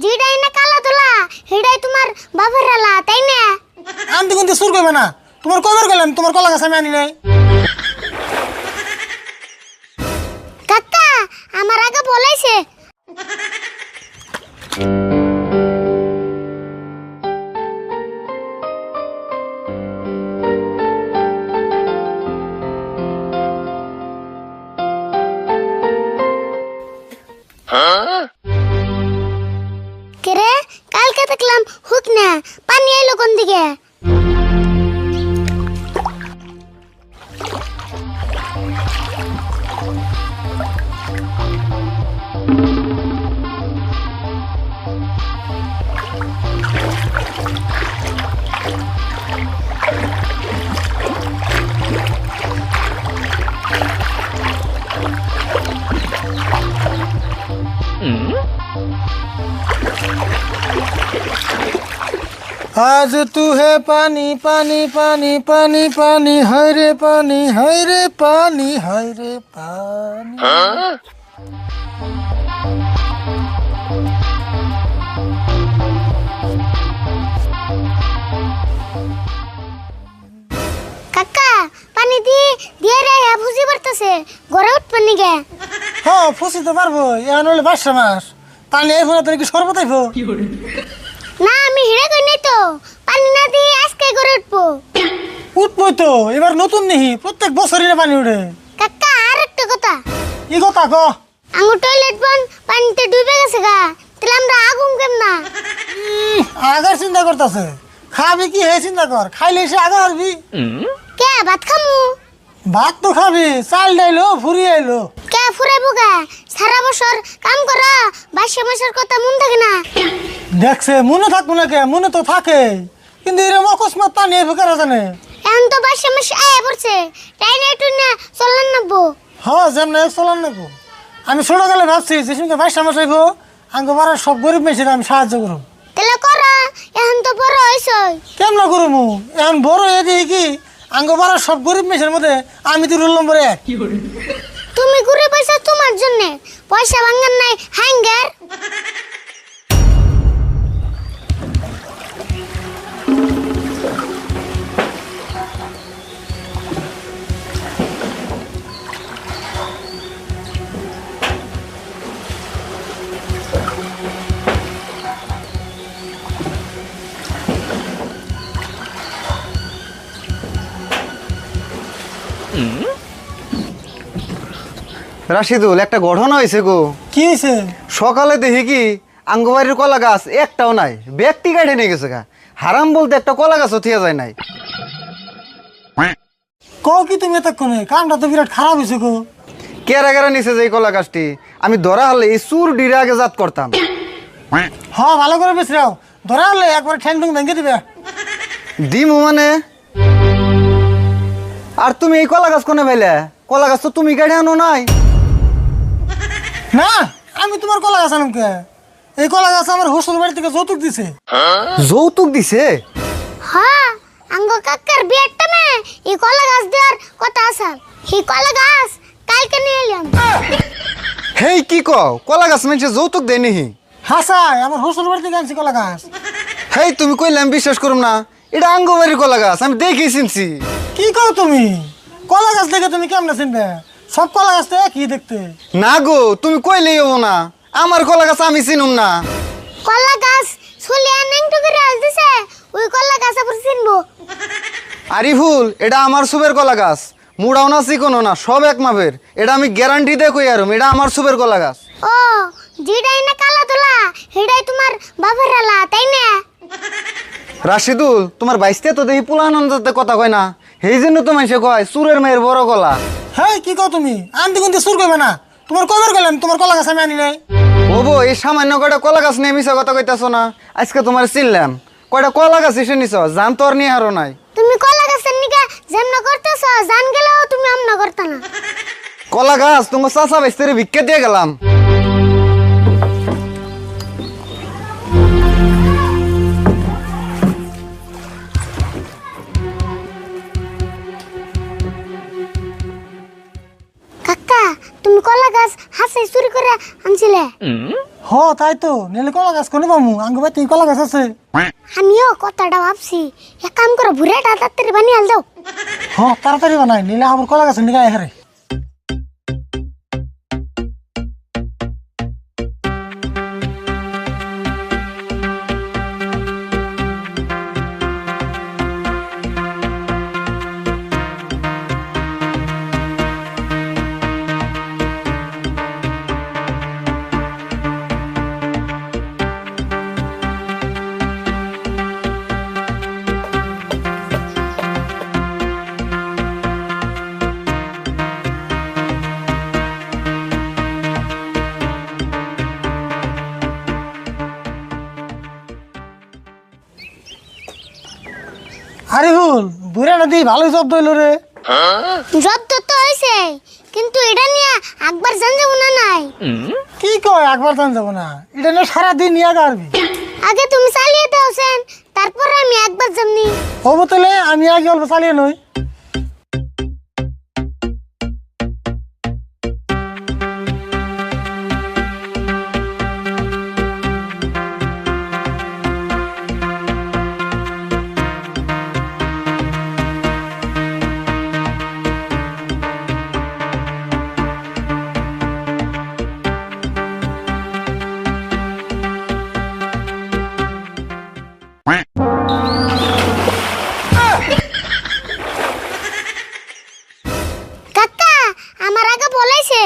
যেটাই না কালা তোলা সেটাই তোমার বাবার হালা তাই না? আনতে কিন্তু সুর করবে না। তোমার কবার গেলাম, তোমার কলা গাছ আমি আনি নাই। কাকা আমার আগে বলাইছে। কেরে কালকে দেখলাম হুক না পানি এলো কোন দিকে? आज तू है पानी पानी पानी पानी पानी हाय रे पानी हाय रे पानी हाय रे पानी। কাকা পানি দিয়ে রে বুঝি পড়তেছে ঘরে উঠ পানি গে। হ্যাঁ ফুসি তো পারবো, এখন হলে 5 মাস পানি এই ফোনে তোর কি শরবত আইবো? না আমি হিড়ে কই নাই তো, পানি না দিয়ে আজকে ঘরে উঠবো। উঠবো তো, এবার নতুন নিহি প্রত্যেক বছরই পানি উঠে। কাকা আর একটা কথা, কি কথা ক? আঙ্গু টয়লেট বন পানিতে ডুবে গেছে গা, তাহলে আমরা আগুন কেম না? আগার চিন্তা করতেছে, খাবি কি হে চিন্তা কর, খাইলে এসে আগা হারবি। কে ভাত খামু? ভাত তো খাবি, চাল ডাইলো ফুরি আইলো। কে ফুরাইবো গা? সারা বছর কাম করা 22 মাসের কথা মন থাকে না? দেখছে মনে থাকবো না কে, মনে তো থাকে, কিন্তু এরকম অকস্মাৎ পানি এসে কারা জানে। এখন তো 22 মাস আয়া পড়ছে, টাইনে একটু না চললেন নাবো। হ্যাঁ যেমন চলার নেবো। আমি ছোট গেলে ভাবছি যে সঙ্গে 22 মাস আইবো, আঙ্গ পাড়ার সব গরিব মেয়েছিল আমি সাহায্য করব। তাহলে করা, এখন তো বড় হইছই। কেমন করবো, এখন বড় হয়ে দিয়ে কি আঙ্গ পাড়ার সব গরিব মেয়েছের মধ্যে আমি তো রুল নম্বর 1। তুমি ঘুরে পয়সা তোমার জন্য, পয়সা ভাঙার নাই হ্যাঙ্গার। রাশিদুল, একটা ঘটনা হয়েছে গো। কি হয়েছে? সকালে দেখি কি আঙ্গবাড়ির কলা গাছ একটাও নাই, ব্যক্তি কাটে নিয়ে গেছে গা। হারাম বলতে একটা কলা গাছও থিয়া যায় নাই। কও কি তুমি এতক্ষণে? কামটা তো বিরাট খারাপ হয়েছে গো। কেরা কেরা নিছে যে এই কলা গাছটি, আমি ধরা হলে এই চুর ডিরে আগে জাত করতাম। হ্যাঁ ভালো করে বেশরাও, ধরা হলে একবার ঠ্যাং ঠুং ভেঙে দিবে। দিমু মানে? আর তুমি এই কলা গাছ কোনে ভাইলে? কলা গাছ তো তুমি কাটে আনো নাই। না আমি তোমার কলা গাছ আনুম কে? এই কলা গাছ আমার হোস্টেল বাড়ি থেকে যৌতুক দিছে। যৌতুক দিছে? হ্যাঁ, আঙ্গ কাকার বিয়ের টাইমে এই কলা গাছ দেওয়ার কথা আছে। এই কলা গাছ কালকে নিয়ে এলাম। হেই কি কও, কলা গাছ মানুষে যৌতুক দেয় নিহি? হাসাই আমার হোস্টেল বাড়ি থেকে আনছি কলা গাছ। হেই তুমি কইলাম বিশ্বাস করুম না, এটা আঙ্গবাড়ির কলা গাছ, আমি দেখি চিনছি। কি কও তুমি? কলা গাছ দেখে তুমি কেমনে চিনবে? সব কলা গাছ তো একই দেখতে। না গো, তুমি কইলেই হবো না, আমার কলা গাছ আমি চিনুম না। কলা গাছ ছুলিয়া নেংটু করে আল দিছে, ওই কলা গাছ আবার চিনবো? আরিফুল, এটা আমার সুবের কলা গাছ, মুড়াও না চিকনো না, সব এক মাপের। এটা আমি গ্যারান্টি দিয়ে কই আরম, এটা আমার সুবের কলা গাছ। ও, যেটাই না কালা তোলা সেটাই তোমার বাবার হালা তাই না? রাশিদুল, তোমার বাইসতে তো দেখি পুলানন্দতে কথা কয় না, সেই জন্য তো মানুষে কয় চুরের মেয়ের বড় কলা। হ্যাঁ কি কও তুমি? আনতে কিন্তু সুর করবে না। তোমার কবার গেলাম, তোমার কলা গাছ আমি আনি নাই। ওবো, এই সামান্য কয়টা কলা গাছ নিয়ে মিশা কথা কইতাছো না? আজকে তোমার চিনলাম, কয়টা কলা গাছ এসে নিছ, জান তো আর নিয়ে হারো নাই। তুমি কলা গাছের নিকা যেমন করতেছ, জান গেলেও তুমি আমনা করতে না। কলা গাছ তোমার চাচা বাইস্তেরে ভিক্ষা দিয়ে গেলাম। কাকা তুমি কলা গাছ হাসে চুরি করে আনছিলে হ তাই তো নিলে কলা গাছ কোনে পামু আঙ্গ বাড়িতে কলা গাছ আছে। আমিও কথাটা ভাবছি এক কাম করো ভুরেটা তাড়াতাড়ি বানিয়ে আল দাও হ তাড়াতাড়ি বানাই নিলে আমার কলা গাছ নিয়ে হারে। আরিফুল বুড়া নদী ভালোই শব্দ হইল রে। যত তো হয়েছে কিন্তু এটা নিয়ে একবার জান যাবো না নাই কি কয় একবার জান যাবো না এটা নিয়ে সারাদিন ইয়া গাড়বি। আগে তুমি চালিয়ে দাওছেন তারপরে আমি একবার যামনি হবো তাহলে আমি আগে অল্প চালিয়ে নই। কাকা আমার আগে বলেছে